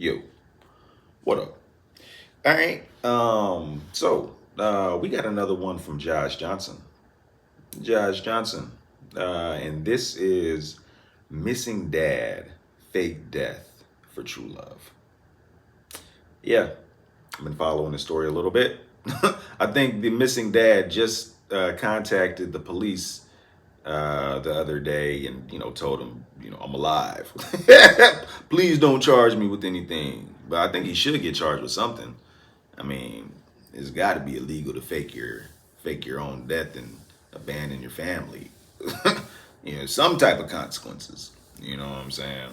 Yo, what up? All right. We got another one from Josh Johnson. And this is Missing Dad, Fake Death for True Love. Yeah, I've been following the story a little bit. I think the missing dad just contacted the police the other day and, told them, I'm alive. Please don't charge me with anything. But I think he should get charged with something. I mean, it's got to be illegal to fake your own death and abandon your family. Some type of consequences. You know what I'm saying?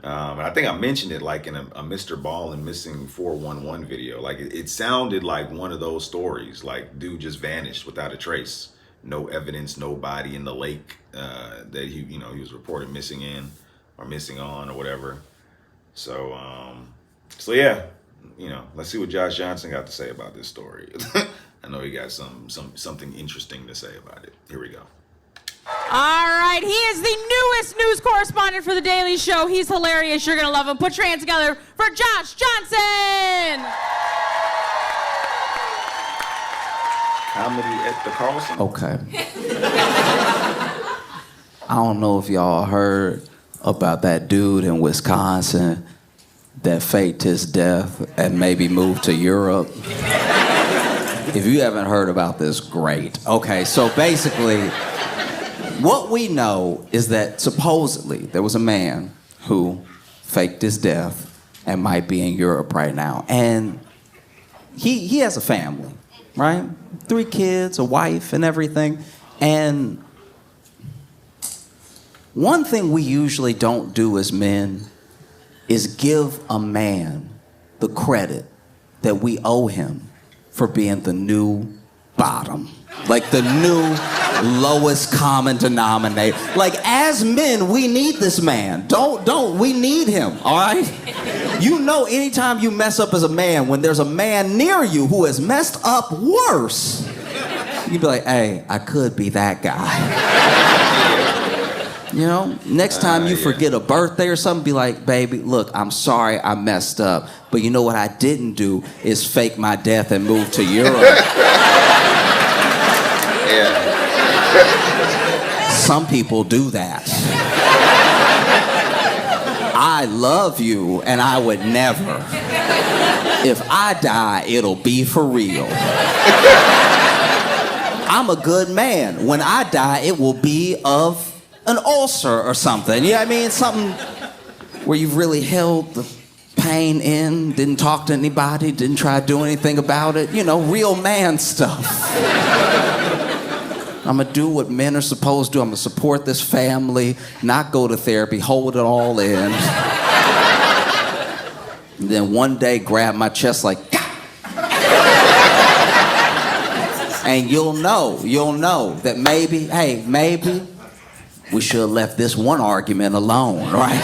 And I think I mentioned it like in a Mr. Ballin Missing 411 video. Like it sounded like one of those stories. Like dude just vanished without a trace. No evidence, no body in the lake that he was reported missing in or missing on or whatever. So yeah, let's see what Josh Johnson got to say about this story. I know he got something interesting to say about it. Here we go. All right, he is the newest news correspondent for The Daily Show. He's hilarious. You're going to love him. Put your hands together for Josh Johnson. Comedy at the Carlson. Okay. I don't know if y'all heard about that dude in Wisconsin that faked his death and maybe moved to Europe. If you haven't heard about this, great. Okay, so basically, what we know is that supposedly there was a man who faked his death and might be in Europe right now. And he has a family, right? 3 kids, a wife, and everything. And one thing we usually don't do as men is give a man the credit that we owe him for being the new bottom. Like the new lowest common denominator. Like as men, we need this man. We need him, all right? Anytime you mess up as a man, when there's a man near you who has messed up worse, you'd be like, hey, I could be that guy. Next time you forget a birthday or something, be like, baby, look, I'm sorry I messed up. But you know what I didn't do is fake my death and move to Europe. Some people do that. I love you, and I would never. If I die, it'll be for real. I'm a good man. When I die, it will be of an ulcer or something. You know what I mean? Something where you've really held the pain in, didn't talk to anybody, didn't try to do anything about it. Real man stuff. I'm gonna do what men are supposed to do. I'm gonna support this family, not go to therapy, hold it all in. And then one day grab my chest like, and you'll know that maybe we should have left this one argument alone, right?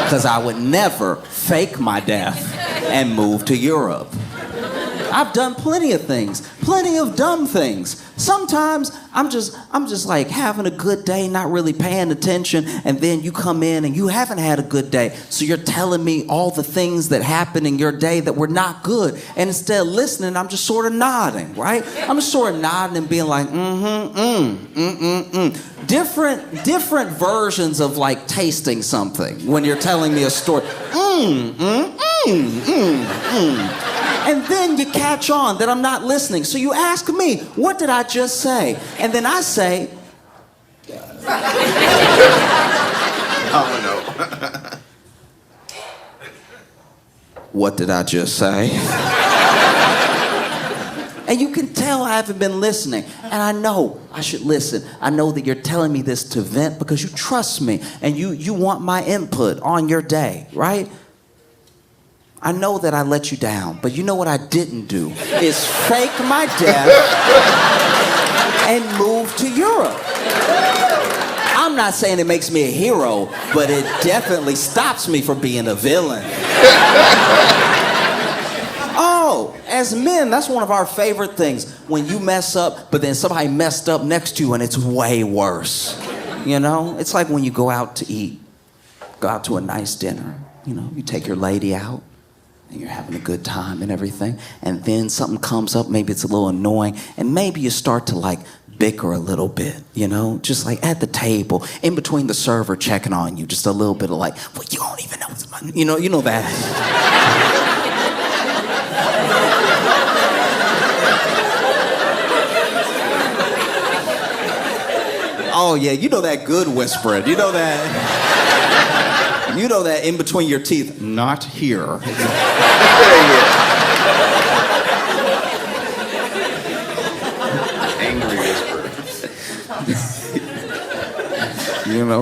Because I would never fake my death and move to Europe. I've done plenty of things, plenty of dumb things. Sometimes I'm just like having a good day, not really paying attention, and then you come in and you haven't had a good day. So you're telling me all the things that happened in your day that were not good. And instead of listening, I'm just sort of nodding, right? I'm just sort of nodding and being like, Different versions of like tasting something when you're telling me a story. And then you catch on that I'm not listening. So you ask me, what did I just say? And then I say, oh no. What did I just say? And you can tell I haven't been listening. And I know I should listen. I know that you're telling me this to vent because you trust me and you want my input on your day, right? I know that I let you down, but you know what I didn't do is fake my death and move to Europe. I'm not saying it makes me a hero, but it definitely stops me from being a villain. Oh, as men, that's one of our favorite things. When you mess up, but then somebody messed up next to you and it's way worse. It's like when you go out to eat, go out to a nice dinner. you take your lady out, and you're having a good time and everything, and then something comes up, maybe it's a little annoying, and maybe you start to like bicker a little bit, just like at the table, in between the server checking on you, just a little bit of like, well, you don't even know what's my, you know that. Oh yeah, you know that good whispering, you know that in between your teeth, not here. Angry whisper.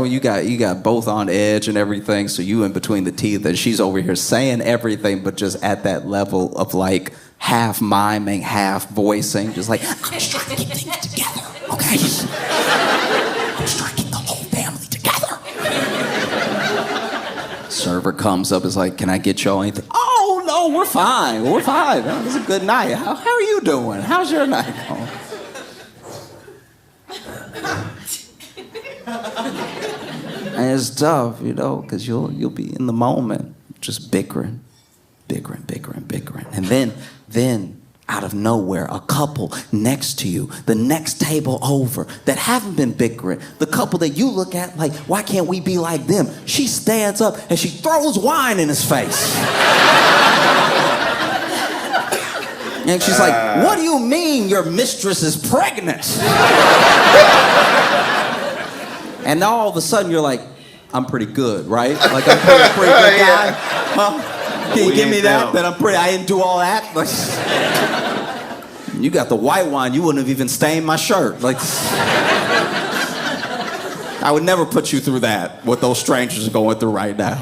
You got both on edge and everything, so you in between the teeth, and she's over here saying everything, but just at that level of like half miming, half voicing, just like, I'm just trying to keep things together, okay? I'm just trying to keep the whole family together. Server comes up, is like, can I get y'all anything? Oh, no, we're fine. Oh, it was a good night. How are you doing? How's your night going? And it's tough, because you'll be in the moment, just bickering. And then out of nowhere, a couple next to you, the next table over, that haven't been bickering, the couple that you look at like, why can't we be like them? She stands up and she throws wine in his face. And she's like, what do you mean your mistress is pregnant? And now all of a sudden you're like, I'm pretty good, right? Like I'm pretty good guy. Huh? Can you give me that? That I didn't do all that? Like, you got the white wine, you wouldn't have even stained my shirt. Like, I would never put you through that, what those strangers are going through right now.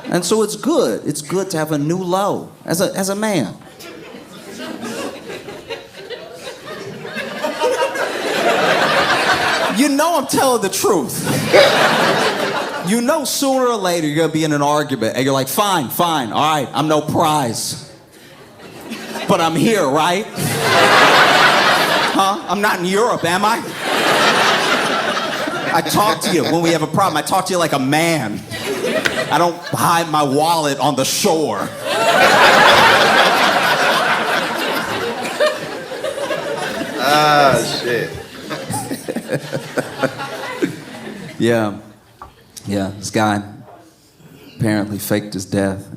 And so it's good. It's good to have a new low as a man. I'm telling the truth. Sooner or later you're gonna be in an argument and you're like, fine, all right, I'm no prize. But I'm here, right? Huh? I'm not in Europe, am I? I talk to you when we have a problem. I talk to you like a man. I don't hide my wallet on the shore. Shit. Yeah, this guy apparently faked his death,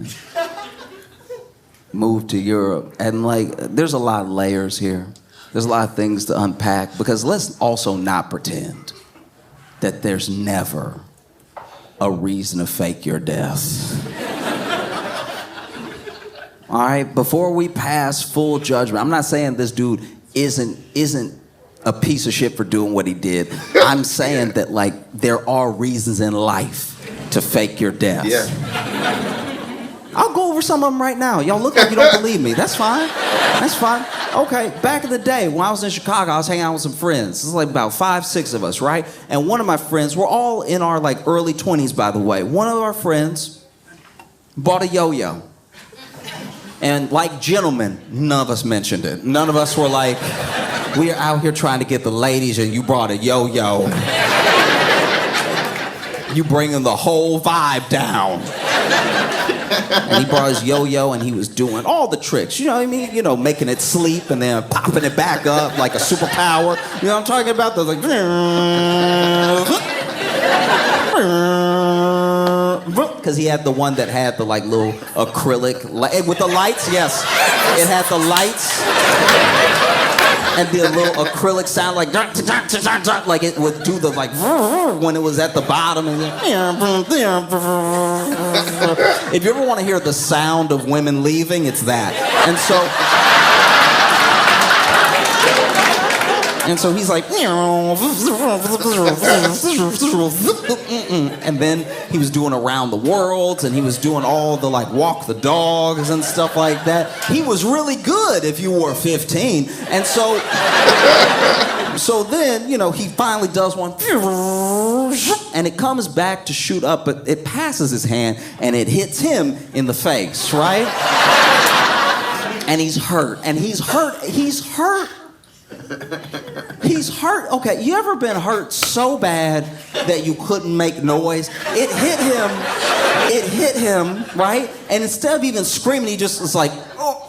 moved to Europe, and there's a lot of layers here. There's a lot of things to unpack, because let's also not pretend that there's never a reason to fake your death. All right, before we pass full judgment, I'm not saying this dude isn't a piece of shit for doing what he did. I'm saying that there are reasons in life to fake your death. Yeah. I'll go over some of them right now. Y'all look like you don't believe me. That's fine. Okay, back in the day when I was in Chicago, I was hanging out with some friends. This is about 5, 6 of us, right? And one of my friends, we're all in our early 20s, by the way. One of our friends bought a yo-yo. And like gentlemen, none of us mentioned it. None of us were like, we are out here trying to get the ladies and you brought a yo-yo. You bringing the whole vibe down. And he brought his yo-yo and he was doing all the tricks. You know what I mean? Making it sleep and then popping it back up like a superpower. You know what I'm talking about? Those because he had the one that had the little acrylic with the lights. Yes, it had the lights. And the little acrylic sound like it would do the when it was at the bottom. And if you ever want to hear the sound of women leaving, it's that. And so he's like, and then he was doing around the world, and he was doing all the walk the dogs and stuff like that. He was really good if you were 15. And so then, he finally does one, and it comes back to shoot up, but it passes his hand, and it hits him in the face, right? And he's hurt. He's hurt. Okay, you ever been hurt so bad that you couldn't make noise? It hit him, right? And instead of even screaming, he just was like, oh.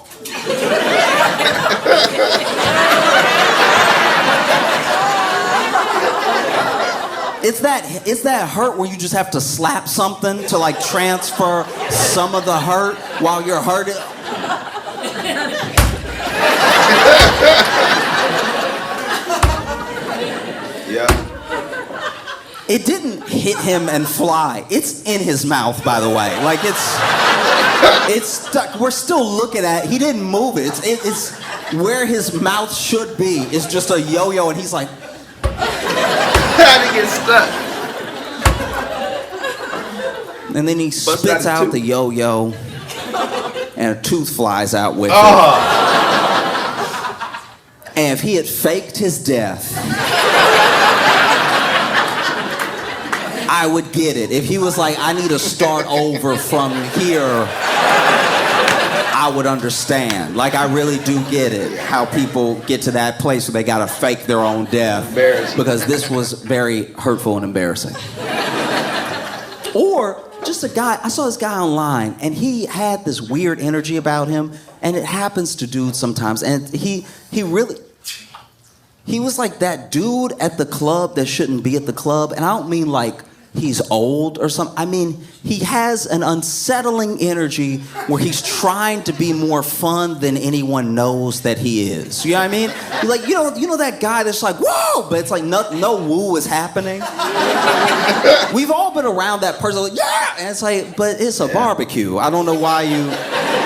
It's that hurt where you just have to slap something to like transfer some of the hurt while you're hurting. Yeah. It didn't hit him and fly. It's in his mouth, by the way. Like it's stuck. We're still looking at it. He didn't move it. It's where his mouth should be. It's just a yo-yo, and he's like, How to get stuck? and then he spits out the yo-yo, and a tooth flies out with it. And if he had faked his death, I would get it. If he was like, I need to start over from here, I would understand. Like, I really do get it, how people get to that place where they gotta fake their own death. Embarrassing. Because this was very hurtful and embarrassing. Or just a guy, I saw this guy online, and he had this weird energy about him, and it happens to dudes sometimes, and he was like that dude at the club that shouldn't be at the club, and I don't mean like he's old or something. I mean, he has an unsettling energy where he's trying to be more fun than anyone knows that he is. You know what I mean? Like, you know that guy that's like, whoa, but it's like no woo is happening. We've all been around that person, like, yeah, and it's like, but it's a barbecue. I don't know why you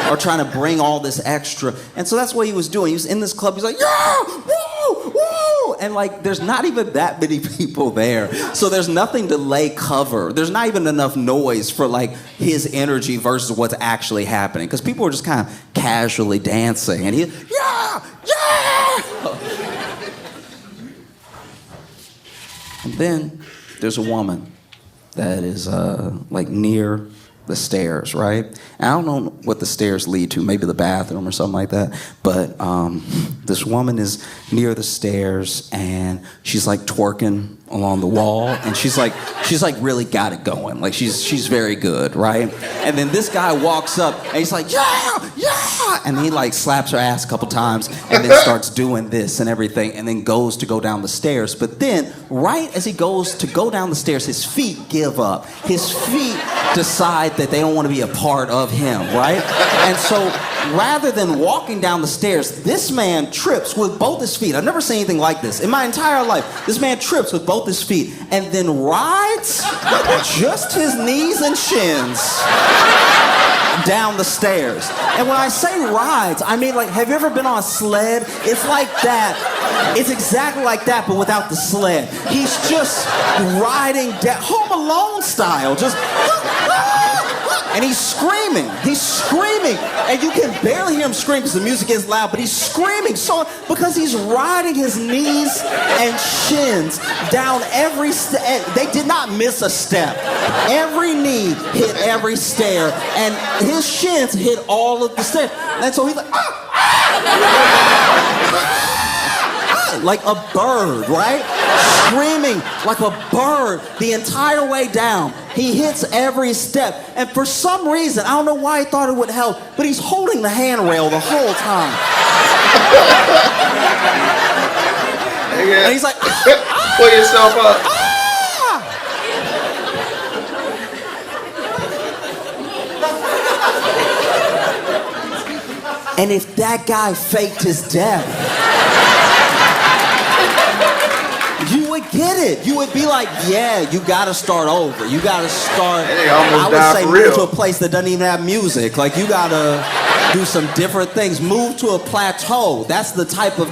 are trying to bring all this extra. And so that's what he was doing. He was in this club, he's like, yeah, woo, woo. And like, there's not even that many people there. So there's nothing to lay cover. There's not even enough noise for like his energy versus what's actually happening. Because people are just kind of casually dancing. And he, yeah, yeah. And then there's a woman that is like near the stairs, right? And I don't know what the stairs lead to, maybe the bathroom or something like that. But this woman is near the stairs, and she's like twerking along the wall, and she's like really got it going. Like she's very good, right? And then this guy walks up, and he's like, yeah, yeah, and he like slaps her ass a couple times, and then starts doing this and everything, and then goes to go down the stairs. But then, right as he goes to go down the stairs, his feet give up. His feet decide that they don't want to be a part of him, right? And so rather than walking down the stairs, this man trips with both his feet. I've never seen anything like this in my entire life. This man trips with both his feet and then rides just his knees and shins down the stairs. And when I say rides, I mean like, have you ever been on a sled? It's like that. It's exactly like that, but without the sled. He's just riding down, Home Alone style, just... And he's screaming, and you can barely hear him scream because the music is loud, but he's screaming so because he's riding his knees and shins down every step. They did not miss a step. Every knee hit every stair, and his shins hit all of the stairs. And so he's like, like a bird, right? Screaming like a bird the entire way down. He hits every step. And for some reason, I don't know why he thought it would help, but he's holding the handrail the whole time. And he's like, pull yourself up. And if that guy faked his death, you would get it. You would be like, yeah, you gotta start over. You gotta start. I would say move to a place that doesn't even have music. Like, you gotta do some different things. Move to a plateau. That's the type of...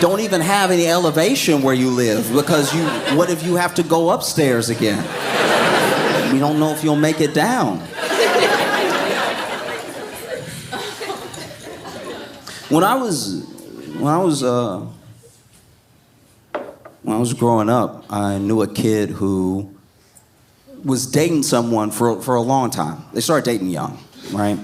Don't even have any elevation where you live, because what if you have to go upstairs again? We don't know if you'll make it down. When I was growing up, I knew a kid who was dating someone for a long time. They started dating young, right?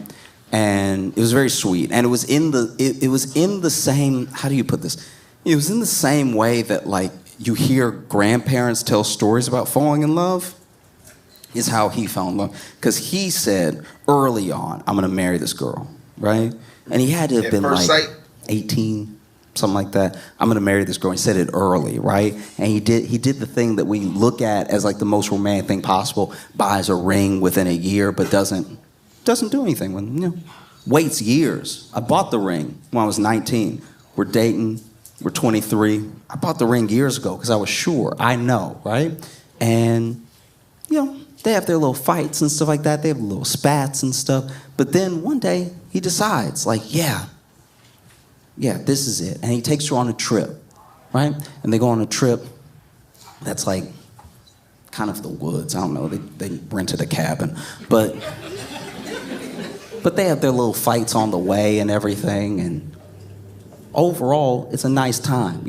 and it was very sweet. And it was in the same, how do you put this? It was in the same way that like you hear grandparents tell stories about falling in love. Is how he fell in love. Because he said early on, I'm gonna marry this girl, right? And he had to have been like 18, something like that. I'm gonna marry this girl. He said it early, right? And he did the thing that we look at as like the most romantic thing possible, buys a ring within a year, but doesn't do anything with it, waits years. I bought the ring when I was 19. We're dating, we're 23. I bought the ring years ago because I was sure, I know, right? And, they have their little fights and stuff like that. They have little spats and stuff. But then one day, he decides, like, yeah, this is it. And he takes her on a trip, right? And they go on a trip that's like kind of the woods. I don't know. They rented a cabin. But they have their little fights on the way and everything. And overall, it's a nice time,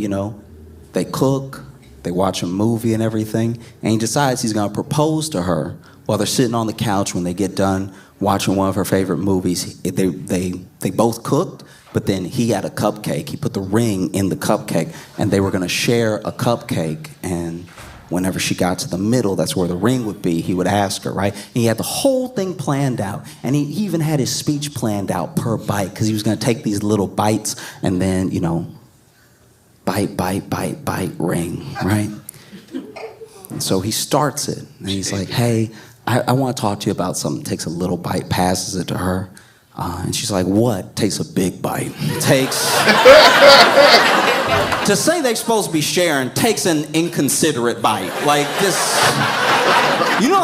They cook. They watch a movie and everything, and he decides he's gonna propose to her while they're sitting on the couch when they get done watching one of her favorite movies. They both cooked, but then he had a cupcake. He put the ring in the cupcake, and they were gonna share a cupcake, and whenever she got to the middle, that's where the ring would be, he would ask her, right? And he had the whole thing planned out, and he even had his speech planned out per bite, because he was gonna take these little bites and then, bite, ring, right? And so he starts it, and he's like, hey, I want to talk to you about something. Takes a little bite, passes it to her, and she's like, what? Takes a big bite. Takes... to say they're supposed to be sharing takes an inconsiderate bite. Like this...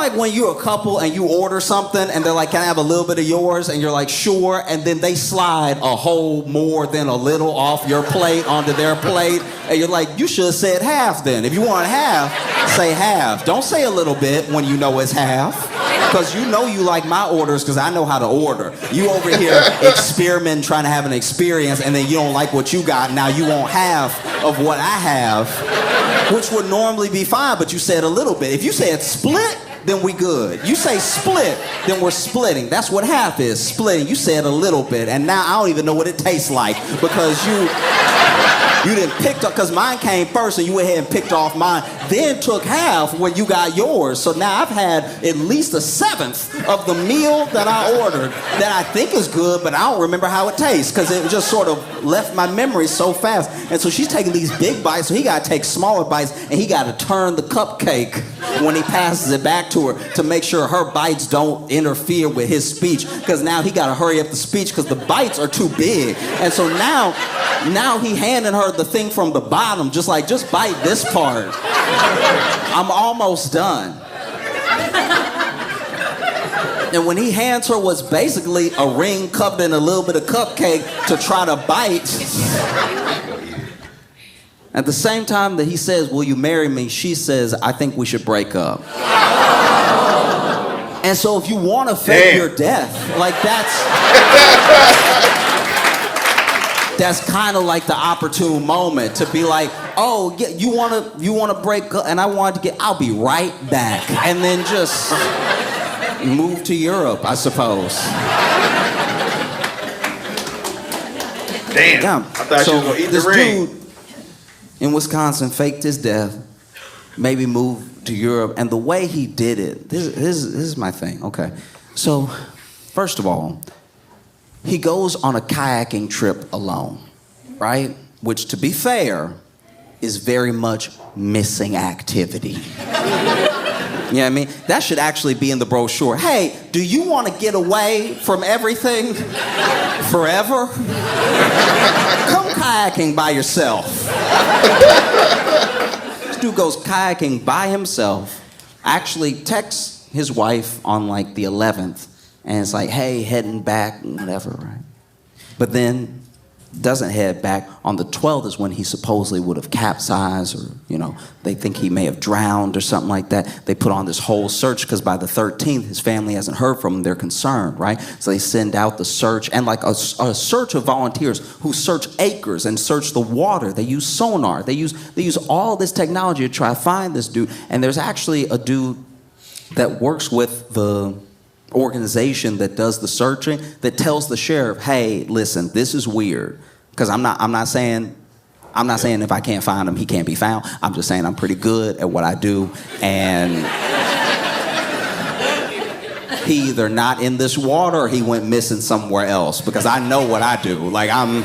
like when you're a couple and you order something and they're like, can I have a little bit of yours? And you're like, sure. And then they slide a whole more than a little off your plate onto their plate. And you're like, you should have said half then. If you want half, say half. Don't say a little bit when you know it's half. Because you like my orders because I know how to order. You over here experimenting, trying to have an experience, and then you don't like what you got. Now you want half of what I have, which would normally be fine, but you said a little bit. If you said split, then we good. You say split, then we're splitting. That's what half is, splitting. You said a little bit, and now I don't even know what it tastes like because you didn't pick up, because mine came first and you went ahead and picked off mine, then took half when you got yours. So now I've had at least a seventh of the meal that I ordered that I think is good, but I don't remember how it tastes because it just sort of left my memory so fast. And so she's taking these big bites, so he got to take smaller bites, and he got to turn the cupcake when he passes it back to her to make sure her bites don't interfere with his speech, because now he got to hurry up the speech because the bites are too big. And so now he handing her the thing from the bottom, just bite this part. I'm almost done. And when he hands her what's basically a ring covered in a little bit of cupcake to try to bite, at the same time that he says, will you marry me, she says, I think we should break up. And so if you want to fake your death, like that's kind of like the opportune moment to be like, oh, yeah, you want to break up, and I wanted to I'll be right back, and then just move to Europe, I suppose. Damn. I thought you were gonna eat the ring. Dude in Wisconsin faked his death, maybe moved to Europe, and the way he did it, this is my thing, okay? So, first of all, he goes on a kayaking trip alone, right? Which, to be fair, is very much missing activity. You know what I mean? That should actually be in the brochure. Hey, do you want to get away from everything forever? Come kayaking by yourself. This dude goes kayaking by himself, actually texts his wife on like the 11th, and it's like, hey, heading back, whatever, right? But then doesn't head back. On the 12th is when he supposedly would have capsized, or, they think he may have drowned or something like that. They put on this whole search because by the 13th, his family hasn't heard from him. They're concerned, right? So they send out the search, and like a search of volunteers who search acres and search the water. They use sonar. They use all this technology to try to find this dude. And there's actually a dude that works with the organization that does the searching that tells the sheriff, hey, listen, this is weird. Because I'm not saying if I can't find him, he can't be found. I'm just saying I'm pretty good at what I do. And he either not in this water or he went missing somewhere else, because I know what I do. Like, I'm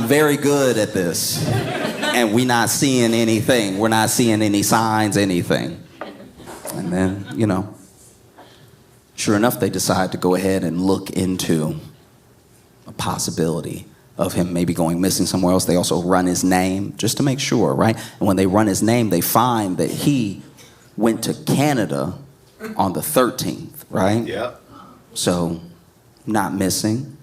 very good at this. And we're not seeing anything. We're not seeing any signs, anything. And then, you know, sure enough, they decide to go ahead and look into a possibility of him maybe going missing somewhere else. They also run his name just to make sure, right? And when they run his name, they find that he went to Canada on the 13th, right? Yep. So, not missing,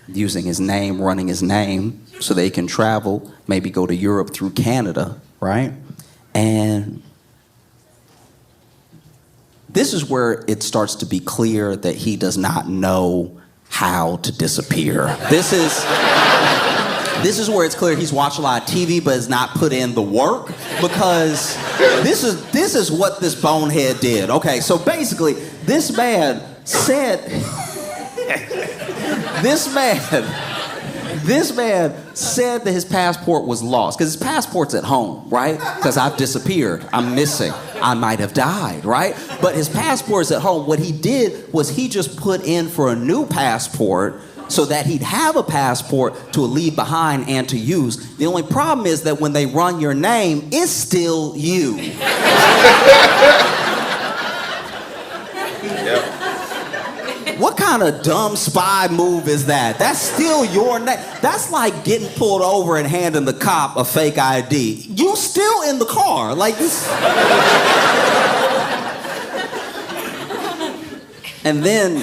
using his name, running his name so they can travel, maybe go to Europe through Canada, right? And this is where it starts to be clear that he does not know how to disappear. This is where it's clear he's watched a lot of TV but has not put in the work, because this is what this bonehead did. Okay, so basically, this man said that his passport was lost, because his passport's at home, right? Because I've disappeared, I'm missing, I might have died, right? But his passport's at home. What he did was he just put in for a new passport so that he'd have a passport to leave behind and to use. The only problem is that when they run your name, it's still you. Yep. What kind of dumb spy move is that? That's still your name. That's like getting pulled over and handing the cop a fake ID. You still in the car. Like this. And then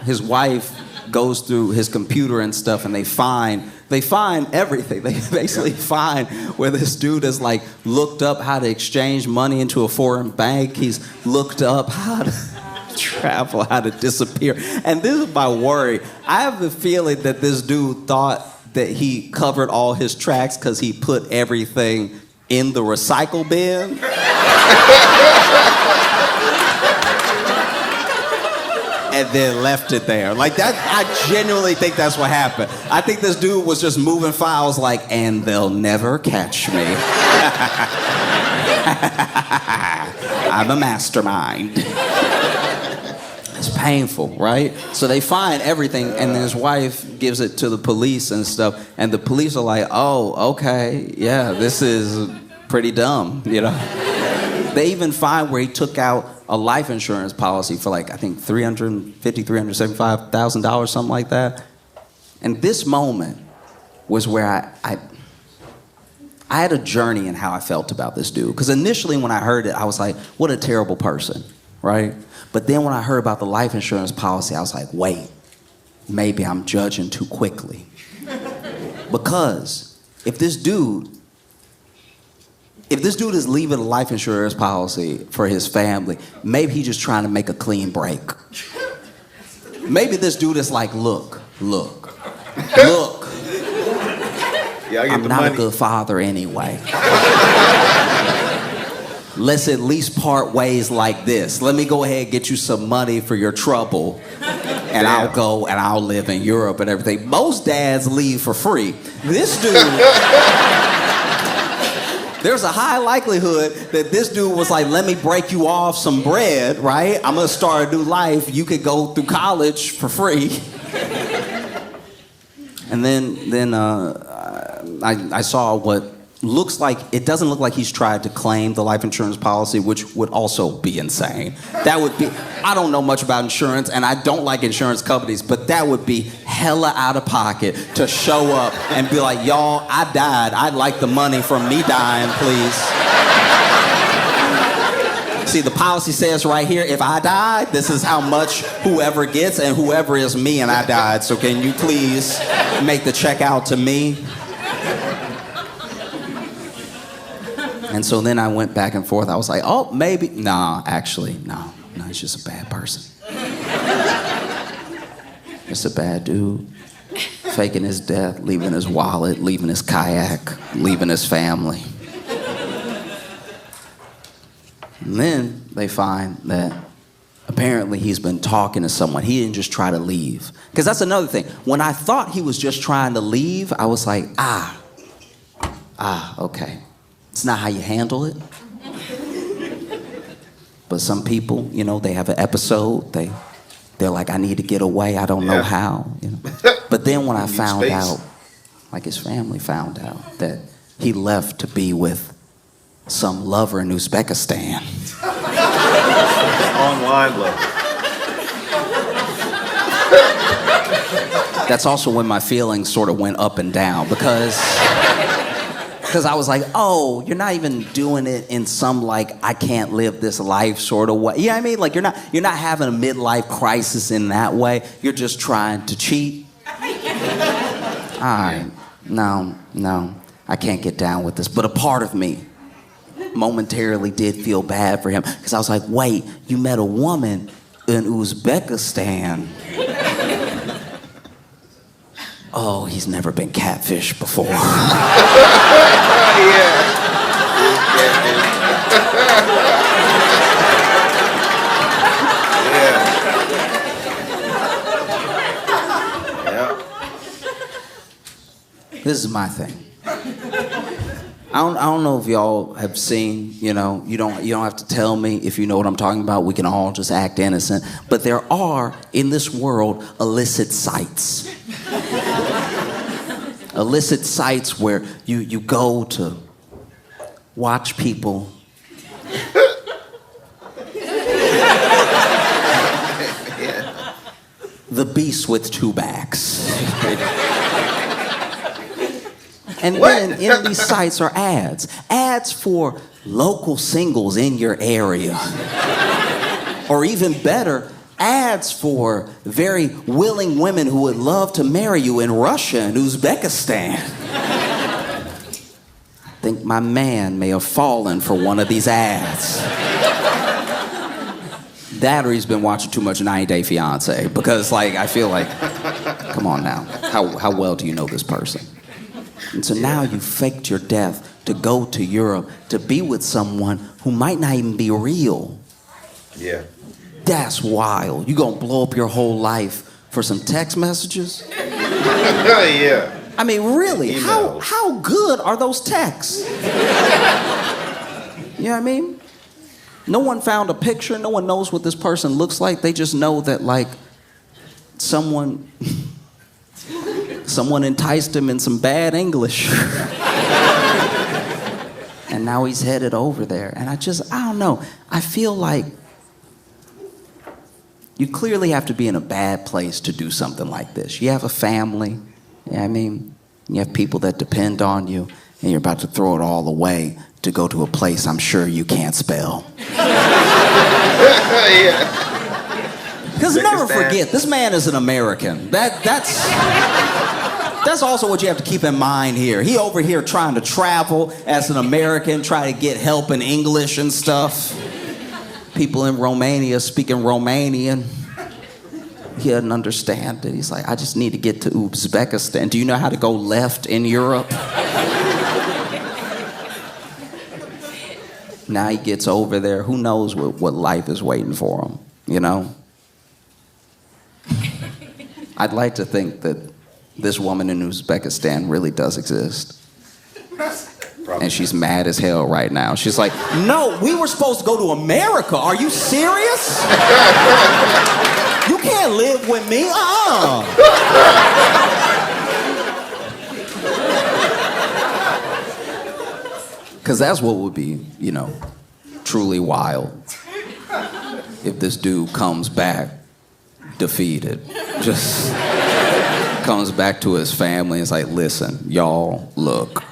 his wife goes through his computer and stuff, and they find everything. They basically find where this dude has like looked up how to exchange money into a foreign bank. He's looked up how to travel, how to disappear. And this is my worry. I have the feeling that this dude thought that he covered all his tracks because he put everything in the recycle bin. And then left it there. Like that, I genuinely think that's what happened. I think this dude was just moving files like, and they'll never catch me. I'm a mastermind. It's painful, right? So they find everything, and then his wife gives it to the police and stuff, and the police are like, oh, okay, yeah, this is pretty dumb, you know? They even find where he took out a life insurance policy for like, I think $375,000, something like that. And this moment was where I had a journey in how I felt about this dude. Because initially when I heard it, I was like, what a terrible person, right? But then when I heard about the life insurance policy, I was like, wait, maybe I'm judging too quickly. Because if this dude is leaving a life insurance policy for his family, maybe he's just trying to make a clean break. Maybe this dude is like, look. Yeah, I'm not a good father anyway. Let's at least part ways like this. Let me go ahead and get you some money for your trouble, and I'll go and I'll live in Europe and everything. Most dads leave for free. This dude, there's a high likelihood that this dude was like, let me break you off some bread, right? I'm gonna start a new life. You could go through college for free. And then I saw what looks like, it doesn't look like he's tried to claim the life insurance policy, which would also be insane. That would be, I don't know much about insurance, and I don't like insurance companies, but that would be hella out of pocket to show up and be like, y'all, I died. I'd like the money from me dying, please. See, the policy says right here, if I died, this is how much whoever gets, and whoever is me and I died. So can you please make the check out to me? And so then I went back and forth. I was like, oh, maybe. No, actually, no, he's just a bad person. Just a bad dude. Faking his death, leaving his wallet, leaving his kayak, leaving his family. And then they find that apparently he's been talking to someone. He didn't just try to leave. Because that's another thing. When I thought he was just trying to leave, I was like, okay. It's not how you handle it. But some people, you know, they have an episode. They're like, I need to get away. I don't know how. You know? But then when I found out, like his family found out, that he left to be with some lover in Uzbekistan. Online love. That's also when my feelings sort of went up and down because I was like, oh, you're not even doing it in some like I can't live this life sort of way. You know what I mean? Like you're not having a midlife crisis in that way. You're just trying to cheat. All right, no, I can't get down with this. But a part of me momentarily did feel bad for him because I was like, wait, you met a woman in Uzbekistan. Oh, he's never been catfished before. This is my thing. I don't know if y'all have seen, you know, you don't have to tell me if you know what I'm talking about. We can all just act innocent. But there are, in this world, illicit sites. Illicit sites where you go to watch people the beast with two backs. And then in these sites are ads. Ads for local singles in your area. Or even better, ads for very willing women who would love to marry you in Russia and Uzbekistan. I think my man may have fallen for one of these ads. That or he's been watching too much 90 Day Fiance. Because, like, I feel like, come on now. How well do you know this person? And so now you faked your death to go to Europe to be with someone who might not even be real. Yeah. That's wild. You gonna blow up your whole life for some text messages? Yeah. I mean, really, how good are those texts? You know what I mean? No one found a picture. No one knows what this person looks like. They just know that, like, someone enticed him in some bad English. And now he's headed over there. And I don't know. I feel like you clearly have to be in a bad place to do something like this. You have a family, you know what I mean? You have people that depend on you, and you're about to throw it all away to go to a place I'm sure you can't spell. Because never forget, this man is an American. That's also what you have to keep in mind here. He over here trying to travel as an American, trying to get help in English and stuff. People in Romania speaking Romanian. He doesn't understand it. He's like, I just need to get to Uzbekistan. Do you know how to go left in Europe? Now he gets over there. Who knows what life is waiting for him, you know? I'd like to think that this woman in Uzbekistan really does exist. Probably. And she's mad as hell right now. She's like, no, we were supposed to go to America. Are you serious? You can't live with me. Because that's what would be, you know, truly wild. If this dude comes back defeated. Just comes back to his family and is like, listen, y'all, look.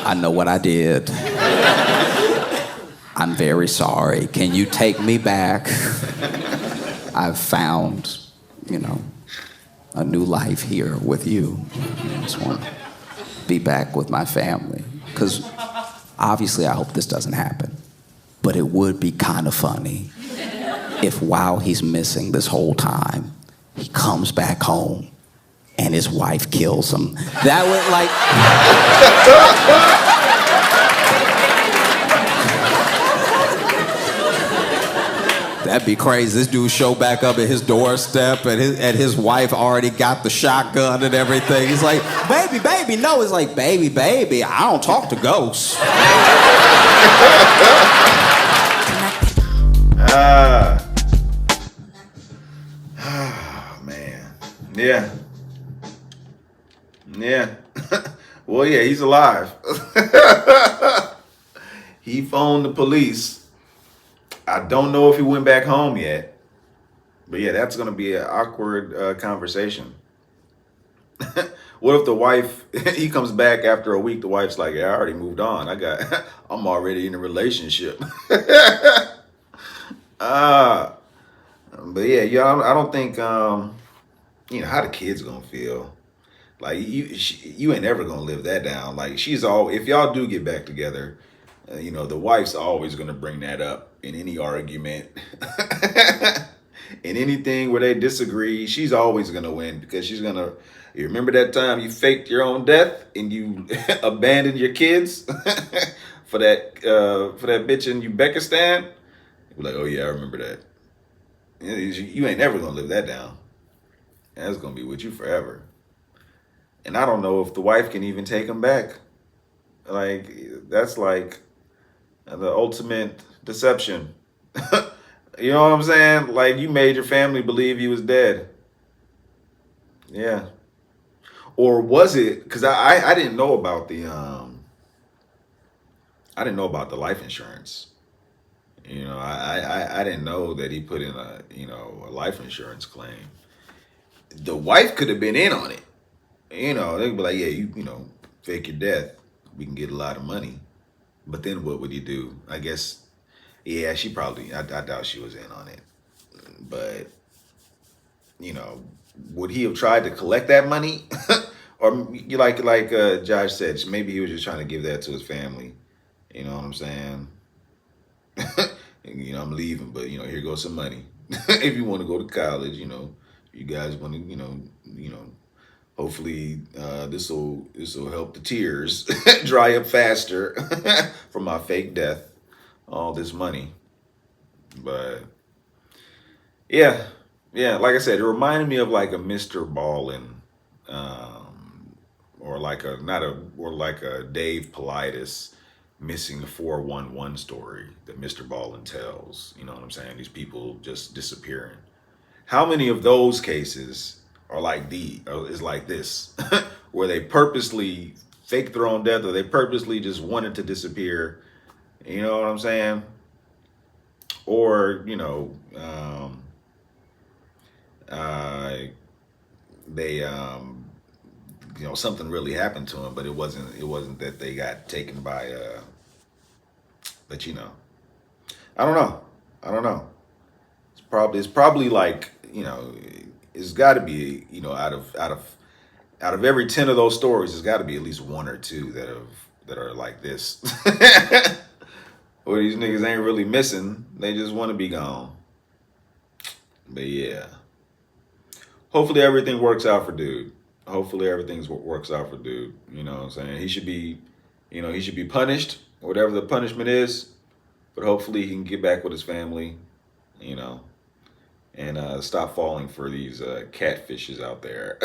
I know what I did. I'm very sorry. Can you take me back? I've found, you know, a new life here with you. I just want to be back with my family. Because obviously I hope this doesn't happen. But it would be kind of funny if while he's missing this whole time, he comes back home and his wife kills him. That would like... That'd be crazy. This dude show back up at his doorstep, and his wife already got the shotgun and everything. He's like, baby, no. It's like, baby, I don't talk to ghosts. Man. Yeah. Well, yeah, he's alive. He phoned the police. I don't know if he went back home yet. But yeah, that's going to be an awkward conversation. What if the wife, he comes back after a week, the wife's like, yeah, I already moved on. I'm already in a relationship. But yeah, I don't think, how the kids gonna feel. Like, you ain't ever gonna live that down. Like, if y'all do get back together, the wife's always gonna bring that up in any argument. In anything where they disagree, she's always gonna win, because she's gonna, you remember that time you faked your own death and you abandoned your kids for that bitch in Uzbekistan? You're like, oh yeah, I remember that. You ain't never gonna live that down. That's gonna be with you forever. And I don't know if the wife can even take him back. Like, that's like the ultimate deception. You know what I'm saying? Like, you made your family believe he was dead. Yeah. Or was it? Because I didn't know about the life insurance. I didn't know that he put in a life insurance claim. The wife could have been in on it. They could be like, yeah, you fake your death, we can get a lot of money. But then what would you do? I guess, yeah, she probably, I doubt she was in on it. But, would he have tried to collect that money? Or like Josh said, maybe he was just trying to give that to his family. You know what I'm saying? I'm leaving, but here goes some money. If you want to go to college, you guys want to, hopefully this will help the tears dry up faster from my fake death. All this money. But yeah, like I said, it reminded me of like a Mr. Ballin, or like a Dave Paulides missing 411 story that Mr. Ballin tells. You know what I'm saying? These people just disappearing. How many of those cases are like is like this, where they purposely faked their own death, or they purposely just wanted to disappear? You know what I'm saying? Or they something really happened to them, but it wasn't that they got taken by but I don't know. It's probably like, it's got to be, out of every 10 of those stories, there's got to be at least one or two that are like this. Or these niggas ain't really missing, they just want to be gone. But yeah, hopefully everything works out for dude. Works out for dude. You know what I'm saying? He should be punished, whatever the punishment is. But hopefully he can get back with his family, and stop falling for these catfishes out there.